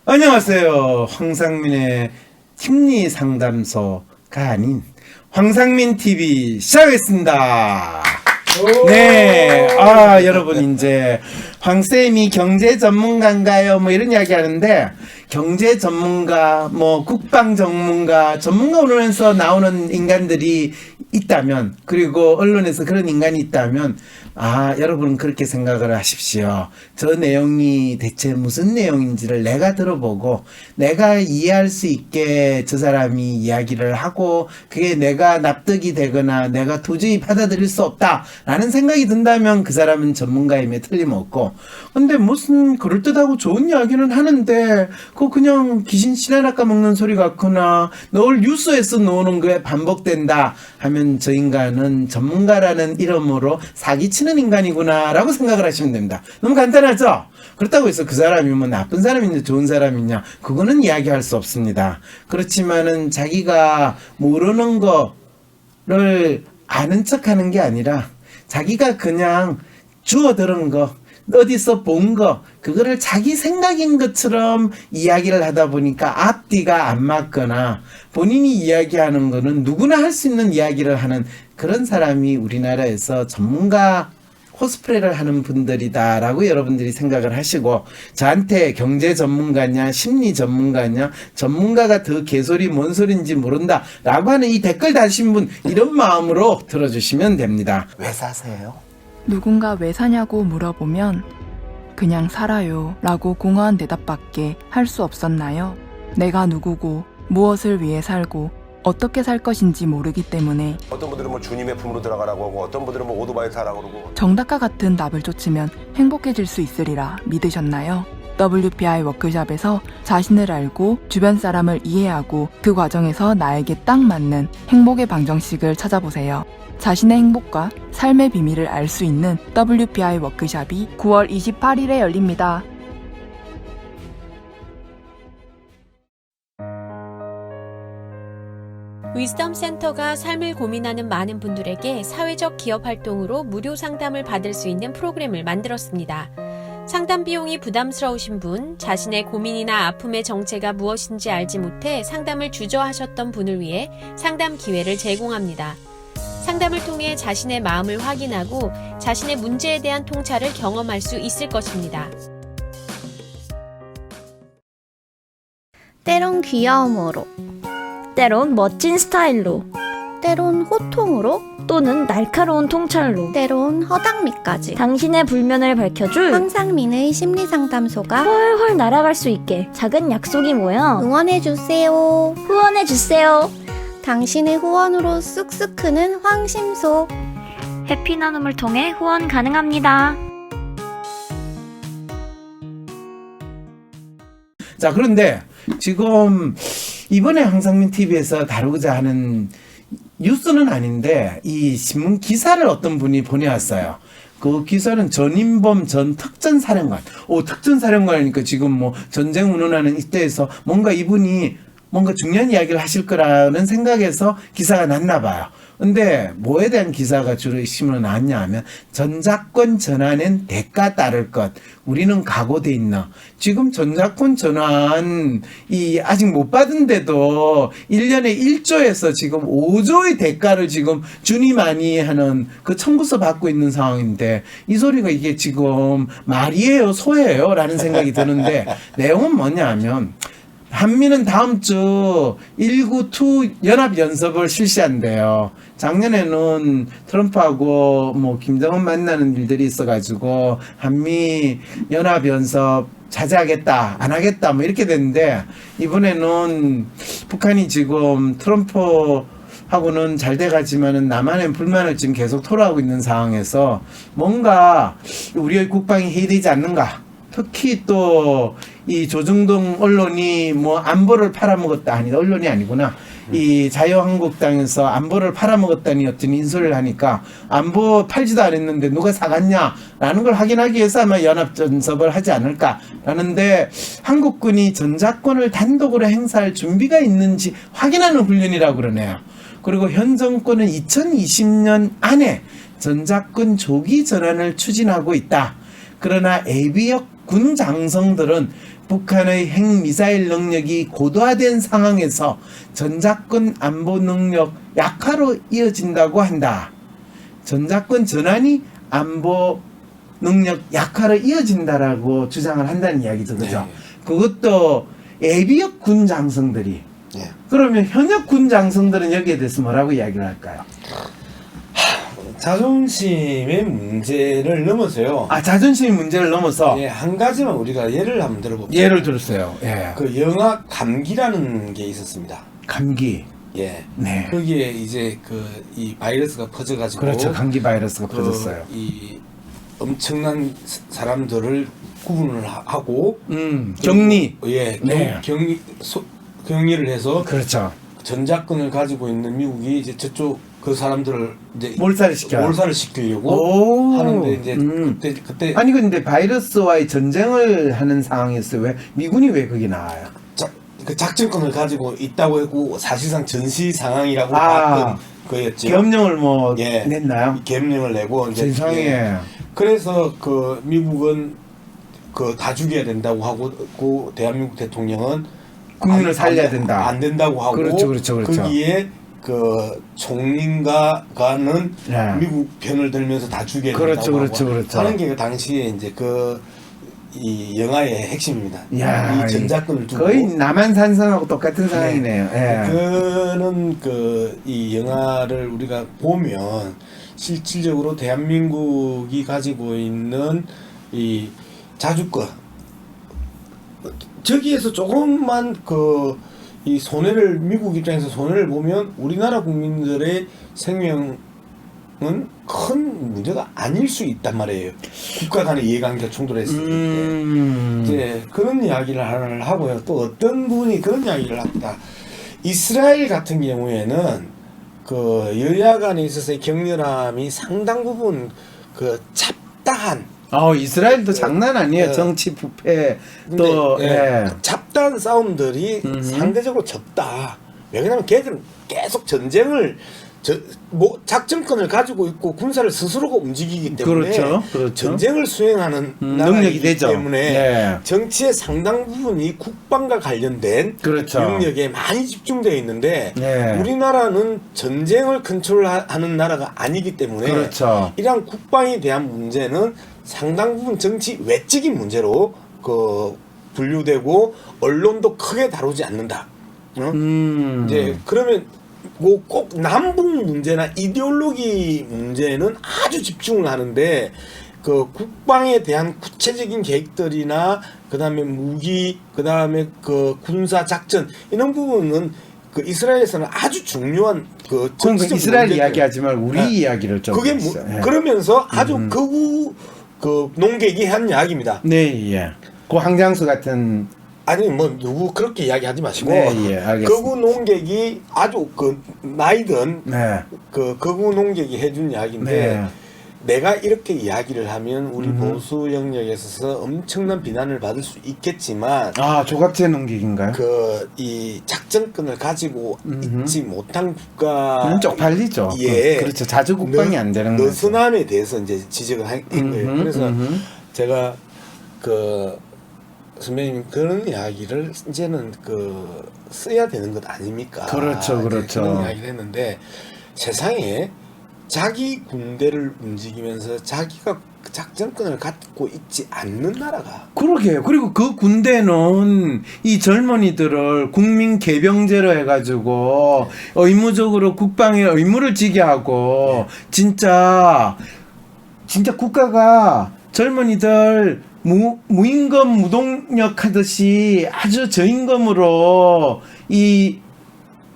안녕하세요. 황상민의 심리상담소가 아닌 황상민 TV 시작하겠습니다. 네, 여러분 이제 황쌤이 경제 전문가인가요? 뭐 이런 이야기 하는데 경제 전문가, 뭐 국방 전문가 오면서 나오는 인간들이 있다면, 그리고 언론에서 그런 인간이 있다면 여러분은 그렇게 생각을 하십시오. 저 내용이 대체 무슨 내용인지를 내가 들어보고 내가 이해할 수 있게 저 사람이 이야기를 하고 그게 내가 납득이 되거나 내가 도저히 받아들일 수 없다라는 생각이 든다면 그 사람은 전문가임에 틀림없고, 근데 무슨 그럴듯하고 좋은 이야기는 하는데 그거 그냥 귀신 씨나 까먹는 소리 같거나 늘 뉴스에서 나오는 거에 반복된다 하면 저 인간은 전문가라는 이름으로 사기치는 인간이구나 라고 생각을 하시면 됩니다. 너무 간단하죠? 그렇다고 해서 그 사람이 뭐 나쁜 사람이냐 좋은 사람이냐 그거는 이야기할 수 없습니다. 그렇지만은 자기가 모르는 거를 아는 척하는 게 아니라 자기가 그냥 주워 들은 거, 어디서 본 거, 그거를 자기 생각인 것처럼 이야기를 하다 보니까 앞뒤가 안 맞거나 본인이 이야기하는 거는 누구나 할 수 있는 이야기를 하는 그런 사람이 우리나라에서 전문가 코스프레를 하는 분들이다라고 여러분들이 생각을 하시고, 저한테 경제 전문가냐 심리 전문가냐 전문가가 더 개소리 뭔 소리인지 모른다 라고 하는 이 댓글 다신 분 이런 마음으로 들어주시면 됩니다. 왜 사세요? 누군가 왜 사냐고 물어보면 그냥 살아요 라고 공허한 대답밖에 할 수 없었나요? 내가 누구고 무엇을 위해 살고 어떻게 살 것인지 모르기 때문에. 어떤 분들은 뭐 주님의 품으로 들어가라고 하고 어떤 분들은 뭐 오토바이 타라고 그러고. 정답과 같은 답을 쫓으면 행복해질 수 있으리라 믿으셨나요? WPI 워크숍에서 자신을 알고 주변 사람을 이해하고 그 과정에서 나에게 딱 맞는 행복의 방정식을 찾아보세요. 자신의 행복과 삶의 비밀을 알 수 있는 WPI 워크숍이 9월 28일에 열립니다. 위즈덤 센터가 삶을 고민하는 많은 분들에게 사회적 기업 활동으로 무료 상담을 받을 수 있는 프로그램을 만들었습니다. 상담 비용이 부담스러우신 분, 자신의 고민이나 아픔의 정체가 무엇인지 알지 못해 상담을 주저하셨던 분을 위해 상담 기회를 제공합니다. 상담을 통해 자신의 마음을 확인하고 자신의 문제에 대한 통찰을 경험할 수 있을 것입니다. 때론 귀여움으로, 때론 멋진 스타일로, 때론 호통으로, 또는 날카로운 통찰로, 때론 허당미까지 당신의 불면을 밝혀줄 황상민의 심리상담소가 훨훨 날아갈 수 있게 작은 약속이 모여 응원해주세요. 후원해주세요. 당신의 후원으로 쑥쑥 크는 황심소. 해피 나눔을 통해 후원 가능합니다. 자, 그런데 지금 이번에 황상민 TV에서 다루고자 하는 뉴스는 아닌데 이 신문 기사를 어떤 분이 보내왔어요. 그 기사는 전인범 전 특전사령관. 특전사령관이니까 지금 뭐 전쟁 운운하는 이때에서 뭔가 이분이 뭔가 중요한 이야기를 하실 거라는 생각에서 기사가 났나 봐요. 근데 뭐에 대한 기사가 주로 신문에 나왔냐 하면 전작권 전환엔 대가 따를 것, 우리는 각오돼 있나. 지금 전작권 전환 아직 못 받은데도 1년에 1조에서 지금 5조의 대가를 지금 주니마니 하는 그 청구서 받고 있는 상황인데 이 소리가 이게 지금 말이에요 소예요 라는 생각이 드는데 내용은 뭐냐 하면 한미는 다음 주 192 연합연습을 실시한대요. 작년에는 트럼프하고 뭐 김정은 만나는 일들이 있어가지고 한미 연합연습 자제하겠다, 안 하겠다, 뭐 이렇게 됐는데 이번에는 북한이 지금 트럼프하고는 잘 돼가지만은 남한의 불만을 지금 계속 토로하고 있는 상황에서 뭔가 우리의 국방이 해이되지 않는가. 특히 또 이 조중동 언론이 뭐 안보를 팔아먹었다 아니 언론이 아니구나 이 자유한국당에서 안보를 팔아먹었다니 어떤 인수를 하니까 안보 팔지도 않았는데 누가 사갔냐라는 걸 확인하기 위해서 아마 연합전섭을 하지 않을까라는데 한국군이 전작권을 단독으로 행사할 준비가 있는지 확인하는 훈련이라고 그러네요. 그리고 현 정권은 2020년 안에 전작권 조기 전환을 추진하고 있다. 그러나 예비역 군 장성들은 북한의 핵미사일 능력이 고도화된 상황에서 전작권 안보 능력 약화로 이어진다고 한다. 전작권 전환이 안보 능력 약화로 이어진다라고 주장을 한다는 이야기죠. 그죠? 그것도 예비역 군 장성들이. 네. 그러면 현역 군 장성들은 여기에 대해서 뭐라고 이야기를 할까요? 자존심의 문제를 넘어서요. 자존심의 문제를 넘어서 예, 한 가지만 우리가 예를 한번 들어볼게요. 예를 들었어요. 예. 그 영화 감기라는 게 있었습니다. 감기. 예. 네. 거기에 이제 이 바이러스가 퍼져가지고 그렇죠. 감기 바이러스가 그 퍼졌어요. 이 엄청난 사람들을 구분을 하고 격리. 예, 네. 격리를 해서 그렇죠. 전작권을 가지고 있는 미국이 이제 저쪽 그 사람들을 이제 몰살을 시켜요. 몰살을 시키려고 오. 하는데 이제 그때 아니 근데 바이러스와의 전쟁을 하는 상황이었어요. 왜 미군이 왜 거기 나와요? 그 작전권을 가지고 있다고 했고 사실상 전시 상황이라고 아. 봤던 거였죠. 계엄령을 뭐 예. 냈나요? 계엄령을 내고 이제 세상에. 예. 그래서 그 미국은 그 다 죽여야 된다고 하고 그 대한민국 대통령은 국민을 살려야 된다. 안 된다고 하고 그렇죠. 거기에 그 총리가는 예. 미국 편을 들면서 다 죽여야 그렇죠, 된다고 그렇죠, 하고 그렇죠. 하는 게 그 당시에 이제 이 영화의 핵심입니다. 야, 이 전작권을 두고 거의 남한산성하고 똑같은 상황이네요. 예. 그는 이 영화를 우리가 보면 실질적으로 대한민국이 가지고 있는 이 자주권 저기에서 조금만 이 손해를 미국 입장에서 손해를 보면 우리나라 국민들의 생명은 큰 문제가 아닐 수 있단 말이에요. 국가 간의 이해관계가 충돌했을 때 이제 그런 이야기를 하나를 하고요. 또 어떤 분이 그런 이야기를 합니다. 이스라엘 같은 경우에는 여야 간에 있어서의 격렬함이 상당 부분 잡다한 이스라엘도 장난 아니에요. 정치 부패 또 예. 잡다한 싸움들이 상대적으로 적다. 왜냐하면 걔들은 계속 전쟁을 작전권을 가지고 있고 군사를 스스로가 움직이기 때문에 그렇죠. 전쟁을 수행하는 능력이 되죠. 때문에 예. 정치의 상당 부분이 국방과 관련된 그렇죠. 영역에 많이 집중되어 있는데 예. 우리나라는 전쟁을 컨트롤하는 나라가 아니기 때문에 그렇죠. 이러한 국방에 대한 문제는 상당 부분 정치 외적인 문제로 분류되고 언론도 크게 다루지 않는다. 이제 그러면 꼭 남북 문제나 이데올로기 문제는 아주 집중을 하는데 국방에 대한 구체적인 계획들이나 그다음에 무기, 그다음에 군사 작전 이런 부분은 이스라엘에서는 아주 중요한 정치적 이스라엘 문제들. 이야기하지 말고 우리 이야기를 좀 그게 해주세요. 예. 그러면서 아주 극우 농객이 한 이야기입니다. 네, 예. 그 황장수 같은 아니 누구 그렇게 이야기하지 마시고 네, 예, 알겠습니다. 극우 농객이 아주 나이든 네. 극우 농객이 해준 이야기인데 네. 내가 이렇게 이야기를 하면 우리 보수 영역에 있어서 엄청난 비난을 받을 수 있겠지만 조갑제 농객인가요? 이 작전권을 가지고 있지 못한 국가 쪽팔리죠. 예. 그렇죠. 자주 국방이 안 되는 거죠. 느슨함에 대해서 이제 지적을 한 거예요. 그래서 제가 선배님 그런 이야기를 이제는 써야 되는 것 아닙니까? 그렇죠. 그런 이야기를 했는데 세상에 자기 군대를 움직이면서 자기가 작전권을 갖고 있지 않는 나라가 그러게요. 그리고 그 군대는 이 젊은이들을 국민 개병제로 해가지고 의무적으로 국방에 의무를 지게 하고 진짜 국가가 젊은이들 무임금 무동력 하듯이 아주 저임금으로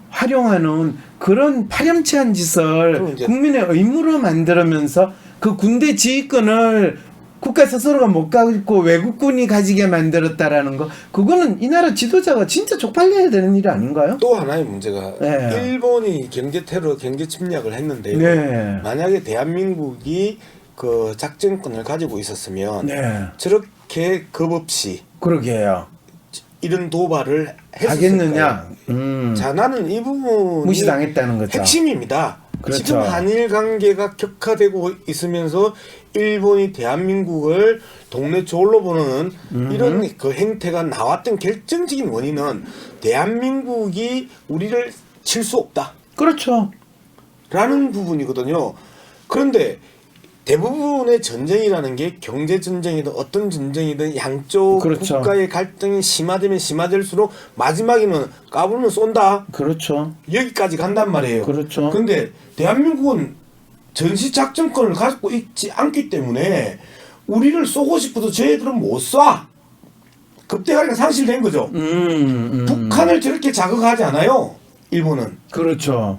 활용하는 그런 파렴치한 짓을 국민의 의무로 만들면서 그 군대 지휘권을 국가 스스로가 못 가지고 외국군이 가지게 만들었다라는 거, 그거는 이 나라 지도자가 진짜 쪽팔려야 되는 일 아닌가요? 또 하나의 문제가 일본이 경제 테러, 경제 침략을 했는데요. 네. 만약에 대한민국이 작전권을 가지고 있었으면 저렇게 겁 없이 그러게요. 이런 도발을 하겠느냐? 자, 나는 이 부분이 무시당했다는 거죠. 핵심입니다. 그렇죠. 지금 한일 관계가 격화되고 있으면서 일본이 대한민국을 동네 저울로 보는 이런 그 행태가 나왔던 결정적인 원인은 대한민국이 우리를 칠 수 없다. 그렇죠. 라는 부분이거든요. 그런데 대부분의 전쟁이라는 게 경제 전쟁이든 어떤 전쟁이든 양쪽 그렇죠. 국가의 갈등이 심화되면 심화될수록 마지막에는 까불면 쏜다. 그렇죠. 여기까지 간단 말이에요. 그렇죠. 근데 대한민국은 전시 작전권을 가지고 있지 않기 때문에 우리를 쏘고 싶어도 저희들은 못 쏴. 급대가리가 상실된 거죠. 북한을 저렇게 자극하지 않아요. 일본은. 그렇죠.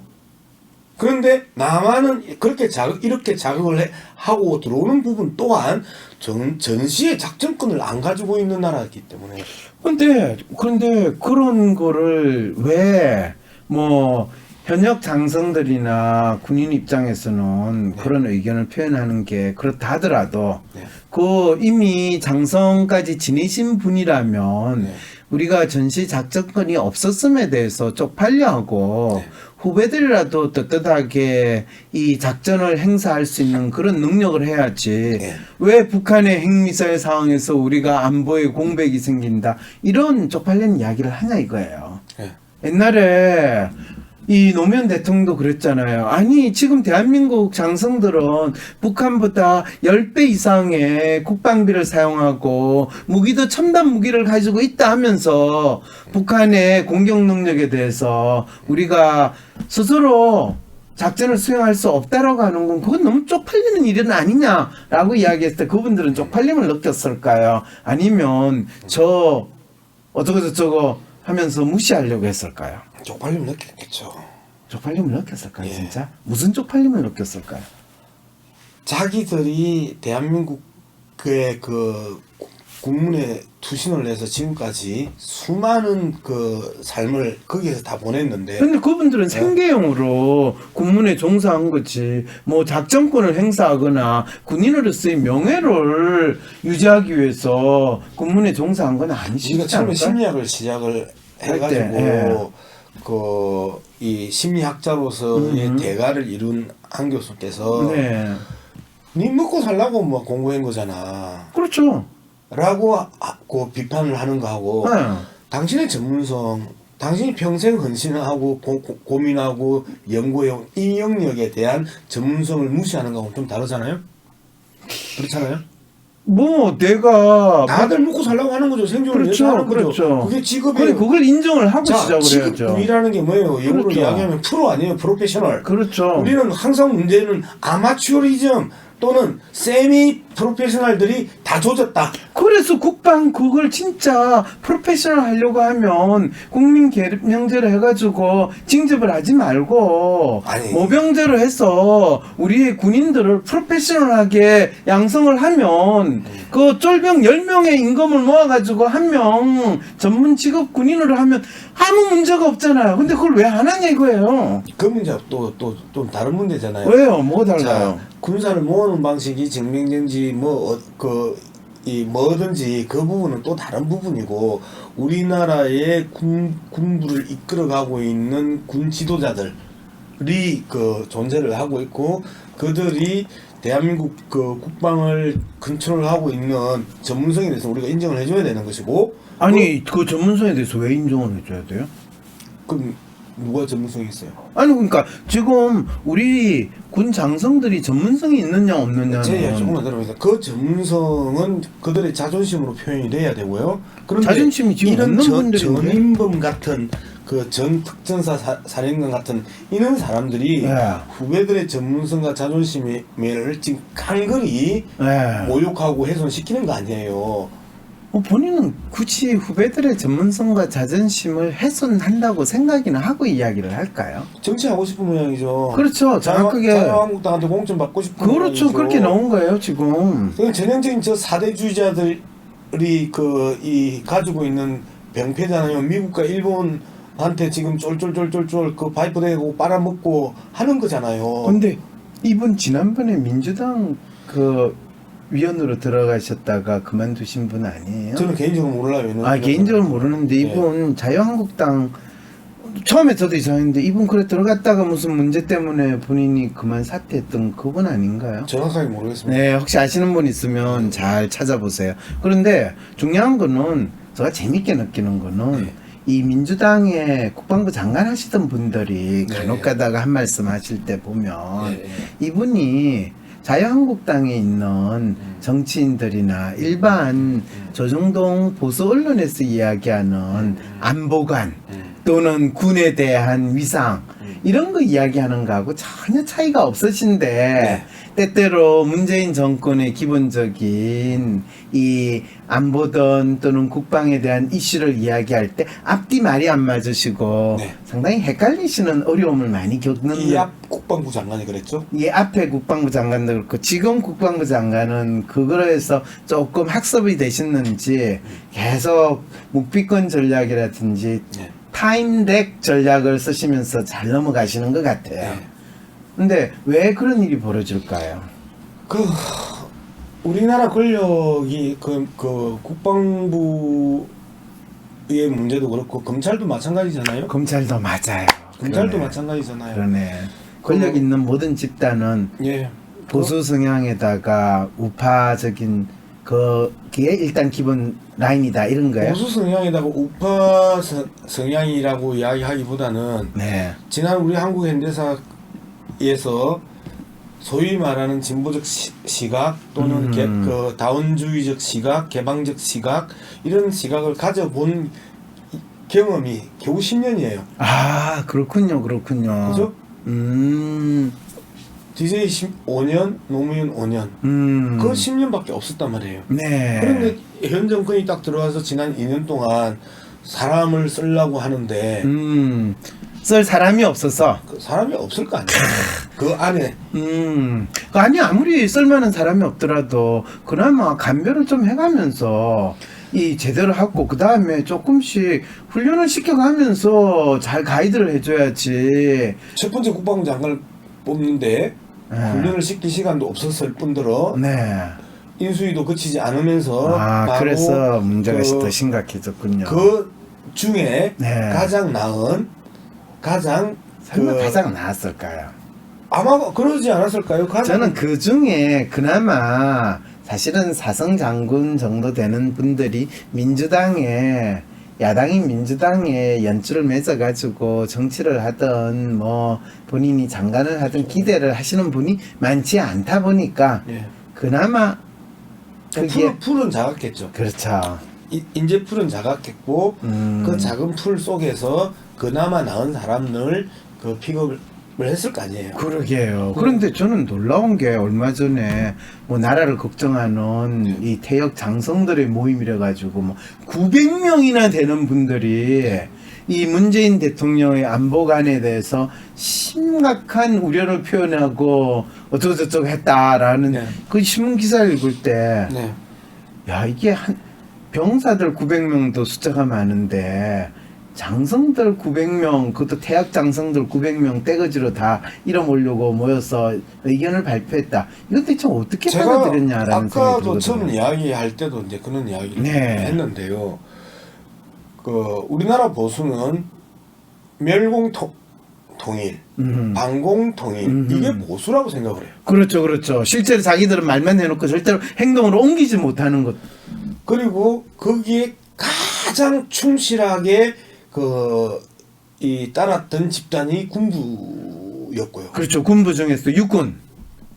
그런데 남한은 그렇게 이렇게 자극을 하고 들어오는 부분 또한 전시의 작전권을 안 가지고 있는 나라이기 때문에. 그런데 그런 거를 왜 뭐 현역 장성들이나 군인 입장에서는 그런 의견을 표현하는 게 그렇다 하더라도 그 이미 장성까지 지내신 분이라면 우리가 전시 작전권이 없었음에 대해서 쪽팔려 하고 후배들이라도 떳떳하게 이 작전을 행사할 수 있는 그런 능력을 해야지. 왜 북한의 핵미사일 상황에서 우리가 안보에 공백이 생긴다 이런 쪽팔리는 이야기를 하냐 이거예요. 옛날에 이 노무현 대통령도 그랬잖아요. 아니 지금 대한민국 장성들은 북한보다 10배 이상의 국방비를 사용하고 무기도 첨단 무기를 가지고 있다 하면서 북한의 공격 능력에 대해서 우리가 스스로 작전을 수행할 수 없다라고 하는 건 그건 너무 쪽팔리는 일은 아니냐라고 이야기했을 때 그분들은 쪽팔림을 느꼈을까요? 아니면 저 어쩌고 저쩌고 하면서 무시하려고 했을까요? 쪽팔림을 느꼈겠죠. 쪽팔림을 느꼈을까요, 진짜? 무슨 쪽팔림을 느꼈을까요? 자기들이 대한민국의 그 국문에 투신을 해서 지금까지 수많은 그 삶을 거기에서 다 보냈는데. 근데 그분들은 생계형으로 군문에 종사한 거지, 뭐 작전권을 행사하거나 군인으로서의 명예를 유지하기 위해서 군문에 종사한 건 아니시지 우리가 처음에 않을까요? 심리학을 시작을 해가지고 그 이 심리학자로서의 대가를 이룬 한 교수께서 니 먹고 살라고 뭐 공부한 거잖아. 그렇죠. 라고 그 비판을 하는 거하고 당신의 전문성, 당신이 평생 헌신하고 고민하고 연구해온 이 영역에 대한 전문성을 무시하는 거하고 좀 다르잖아요. 그렇잖아요. 뭐 내가 다들 먹고 살라고 하는 거죠. 생존을 위해서 하는 거죠. 그렇죠. 그게 직업이에요. 그걸 인정을 하고 시작을 해야죠. 직업이라는 게 뭐예요? 영어로 그렇죠. 이야기하면 프로 아니에요? 프로페셔널. 그렇죠. 우리는 항상 문제는 아마추어리즘 또는 세미 프로페셔널들이 다 조졌다. 그래서 국방 그걸 진짜 프로페셔널 하려고 하면 국민 계명제로 해가지고 징집을 하지 말고 모병제로 해서 우리의 군인들을 프로페셔널하게 양성을 하면 그 쫄병 10명의 임금을 모아가지고 한 명 전문 직업 군인으로 하면 아무 문제가 없잖아요. 근데 그걸 왜 안 하냐 이거예요. 그 문제가 또 좀 다른 문제잖아요. 왜요? 뭐가 달라요? 자, 군사를 모으는 방식이 증명된지 뭐든지 그 부분은 또 다른 부분이고 우리나라의 군부를 이끌어가고 있는 군 지도자들이 그 존재를 하고 있고 그들이 대한민국 그 국방을 컨트롤하고 있는 전문성에 대해서 우리가 인정을 해줘야 되는 것이고. 아니 그 전문성에 대해서 왜 인정을 해줘야 돼요? 그럼 누가 전문성이 있어요? 아니 그러니까 지금 우리 군 장성들이 전문성이 있느냐 없느냐는 제 이야기 조금만 들어보세요. 그 전문성은 그들의 자존심으로 표현이 돼야 되고요. 그런데 자존심이 지금 이런 없는 분들인데? 전인범 같은 그 전 특전사 사령관 같은 이런 사람들이 후배들의 전문성과 자존심을 지금 강근히 모욕하고 훼손시키는 거 아니에요. 본인은 굳이 후배들의 전문성과 자존심을 훼손한다고 생각이나 하고 이야기를 할까요? 정치하고 싶은 모양이죠. 그렇죠. 정확하게. 자유한국당한테 공천 받고 싶은 그렇죠. 모양이죠. 그렇게 나온 거예요 지금. 전형적인 저 사대주의자들이 가지고 있는 병폐잖아요. 미국과 일본한테 지금 쫄쫄쫄쫄쫄 그 파이프 대고 빨아먹고 하는 거잖아요. 근데 이분 지난번에 민주당 그 위원으로 들어가셨다가 그만두신 분 아니에요? 저는 개인적으로 몰라요. 개인적으로 모르는데 이분 자유한국당 처음에 저도 이상했는데 이분 그래 들어갔다가 무슨 문제 때문에 본인이 그만 사퇴했던 그분 아닌가요? 정확하게 모르겠습니다. 네, 혹시 아시는 분 있으면 잘 찾아보세요. 그런데 중요한 거는 제가 재밌게 느끼는 거는 네. 이 민주당의 국방부 장관 하시던 분들이 네. 간혹 가다가 한 말씀 하실 때 보면 네. 이분이 자유한국당에 있는 정치인들이나 일반 조중동 보수 언론에서 이야기하는 안보관 또는 군에 대한 위상 이런 거 이야기하는 거하고 전혀 차이가 없으신데 때때로 문재인 정권의 기본적인 이 안보든 또는 국방에 대한 이슈를 이야기할 때 앞뒤 말이 안 맞으시고 네. 상당히 헷갈리시는 어려움을 많이 겪는 이합 국방부 장관이 그랬죠? 예, 앞에 국방부 장관도 그렇고 지금 국방부 장관은 그거로 해서 조금 학습이 되셨는지 계속 묵비권 전략이라든지 네. 타임렉 전략을 쓰시면서 잘 넘어가시는 것 같아요. 네. 근데 왜 그런 일이 벌어질까요? 우리나라 권력이 그 국방부의 문제도 그렇고 검찰도 마찬가지잖아요. 검찰도 맞아요. 검찰도 그러네. 마찬가지잖아요. 그러네. 권력 있는 모든 집단은 예. 보수 성향에다가 우파적인 그게 일단 기본 라인이다 이런 거예요. 보수 성향에다가 우파 성향이라고 이야기하기보다는 네. 지난 우리 한국 현대사에서 소위 말하는 진보적 시각 또는 그 다원주의적 시각, 개방적 시각 이런 시각을 가져본 경험이 겨우 10년이에요. 아 그렇군요, 그렇군요. 그죠? DJ 5년, 노무현 5년. 그 10년밖에 없었단 말이에요. 네. 그런데 현 정권이 딱 들어와서 지난 2년 동안 사람을 쓰려고 하는데 쓸 사람이 없어서. 그 사람이 없을 거 아니에요. 그 안에. 아니 아무리 쓸만한 사람이 없더라도 그나마 감별을 좀 해가면서 이 제대로 하고 그 다음에 조금씩 훈련을 시켜가면서 잘 가이드를 해줘야지. 첫 번째 국방부 장관을 뽑는데 훈련을 시킬 시간도 없었을 뿐더러 네. 인수위도 거치지 않으면서 바로 그래서 문제가 더 심각해졌군요. 그 중에 네. 가장 나은 가장 설마 가장 나았을까요? 아마 그러지 않았을까요? 저는 그 중에 그나마 사실은 사성 장군 정도 되는 분들이 민주당에 야당인 민주당에 연주를 맺어가지고 정치를 하던 뭐 본인이 장관을 하던 기대를 하시는 분이 많지 않다 보니까 예. 그나마 그게 풀은 작았겠죠. 그렇죠. 인재 풀은 작았겠고 그 음. 작은 풀 속에서 그나마 나은 사람을 그 픽업을 했을 거 아니에요. 그러게요. 그런데 저는 놀라운 게 얼마 전에 뭐 나라를 걱정하는 이 태역 장성들의 모임이라 가지고 뭐 900명이나 되는 분들이 이 문재인 대통령의 안보관에 대해서 심각한 우려를 표현하고 어쩌고저쩌고 했다라는 네. 그 신문 기사를 읽을 때 네. 야 이게 한 병사들 900명도 숫자가 많은데 장성들 900명 그것도 태학 장성들 900명 떼거지로 다 잃어보려고 모여서 의견을 발표했다. 이건 대체 어떻게 제가 받아들였냐라는 생각이 아까도 처음 들거든요. 이야기할 때도 이제 그런 이야기를 네. 했는데요. 그 우리나라 보수는 멸공 통일, 반공 통일 이게 보수라고 생각을 해요. 그렇죠, 그렇죠. 실제로 자기들은 말만 해놓고 절대로 행동으로 옮기지 못하는 것. 그리고 거기에 가장 충실하게 따랐던 집단이 군부였고요. 그렇죠. 군부 중에서 육군.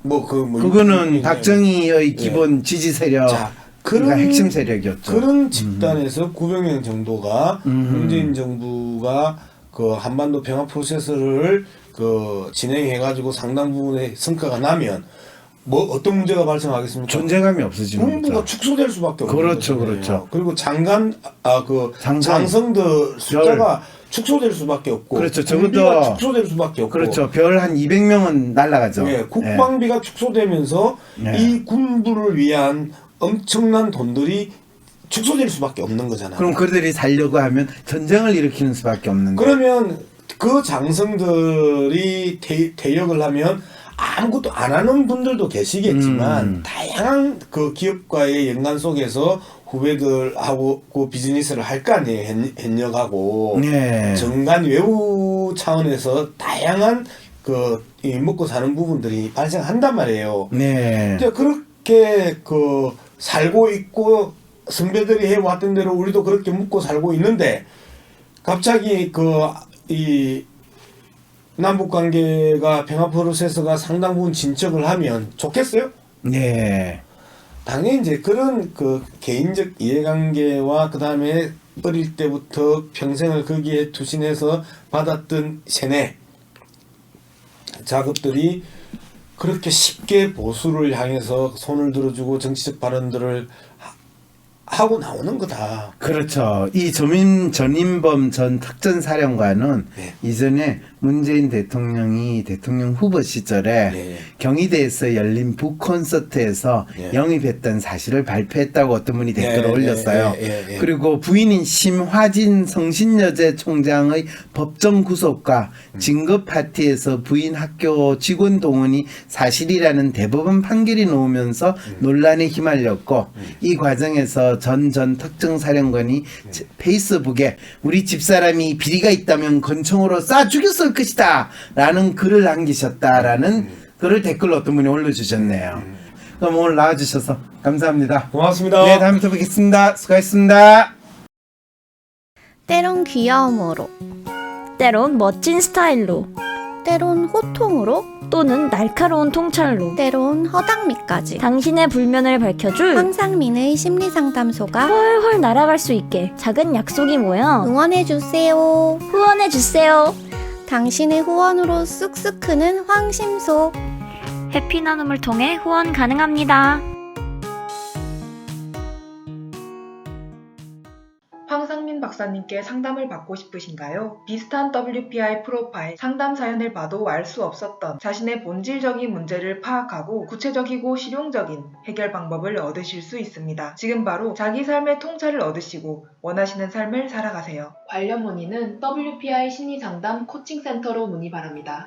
그거는 육군이네. 박정희의 기본 지지 세력. 자, 그러니까 핵심 세력이었죠. 그런 집단에서 900명 정도가 문재인 정부가 그 한반도 평화 프로세스를 진행해가지고 상당 부분의 성과가 나면 뭐 어떤 문제가 발생하겠습니까? 존재감이 없어지는 군부가 거죠. 축소될 수밖에 없는 그렇죠, 거잖아요. 그렇죠. 그리고 장성들 숫자가 축소될 수밖에 없고, 그렇죠. 군비가 적어도 축소될 수밖에 없고, 그렇죠. 별 한 200명은 날아가죠. 예, 국방비가 축소되면서 네. 이 군부를 위한 엄청난 돈들이 축소될 수밖에 없는 거잖아요. 그럼 그들이 살려고 하면 전쟁을 일으키는 수밖에 없는데. 그러면 그 장성들이 대역을 하면 아무것도 안 하는 분들도 계시겠지만 다양한 그 기업과의 연관 속에서 후배들하고 그 비즈니스를 할 거 아니에요. 현역하고 네. 정관 외부 차원에서 다양한 이 먹고 사는 부분들이 발생한단 말이에요. 네. 이제 그렇게 살고 있고 선배들이 해왔던 대로 우리도 그렇게 먹고 살고 있는데 갑자기 이 남북 관계가 평화 프로세스가 상당 부분 진척을 하면 좋겠어요? 네. 당연히 이제 그런 개인적 이해관계와 그 다음에 어릴 때부터 평생을 거기에 투신해서 받았던 세뇌 작업들이 그렇게 쉽게 보수를 향해서 손을 들어주고 정치적 발언들을 하고 나오는 거다. 그렇죠. 이 전인범 전 특전사령관은 네. 이전에 문재인 대통령이 대통령 후보 시절에 네. 경희대에서 열린 북콘서트에서 네. 영입했던 사실을 발표했다고 어떤 분이 댓글을 네, 올렸어요. 네. 그리고 부인인 심화진 성신여대 총장의 법정 구속과 진급 파티에서 부인 학교 직원 동원이 사실이라는 대법원 판결이 나오면서 논란에 휘말렸고 이 과정에서 전 특정사령관이 페이스북에 우리 집사람이 비리가 있다면 권총으로 쏴 죽였을 것이다 라는 글을 남기셨다라는 글을 댓글로 어떤 분이 올려주셨네요. 그럼 오늘 나와주셔서 감사합니다. 고맙습니다. 네, 다음에 또 뵙겠습니다. 수고하셨습니다. 때론 귀여움으로, 때론 멋진 스타일로, 때론 호통으로, 또는 날카로운 통찰로 때론 허당미까지 당신의 불면을 밝혀줄 황상민의 심리상담소가 훨훨 날아갈 수 있게 작은 약속이 모여 응원해주세요. 후원해주세요. 당신의 후원으로 쑥쑥 크는 황심소. 해피 나눔을 통해 후원 가능합니다. 황상민 박사님께 상담을 받고 싶으신가요? 비슷한 WPI 프로파일 상담 사연을 봐도 알 수 없었던 자신의 본질적인 문제를 파악하고 구체적이고 실용적인 해결 방법을 얻으실 수 있습니다. 지금 바로 자기 삶의 통찰을 얻으시고 원하시는 삶을 살아가세요. 관련 문의는 WPI 심리상담 코칭센터로 문의 바랍니다.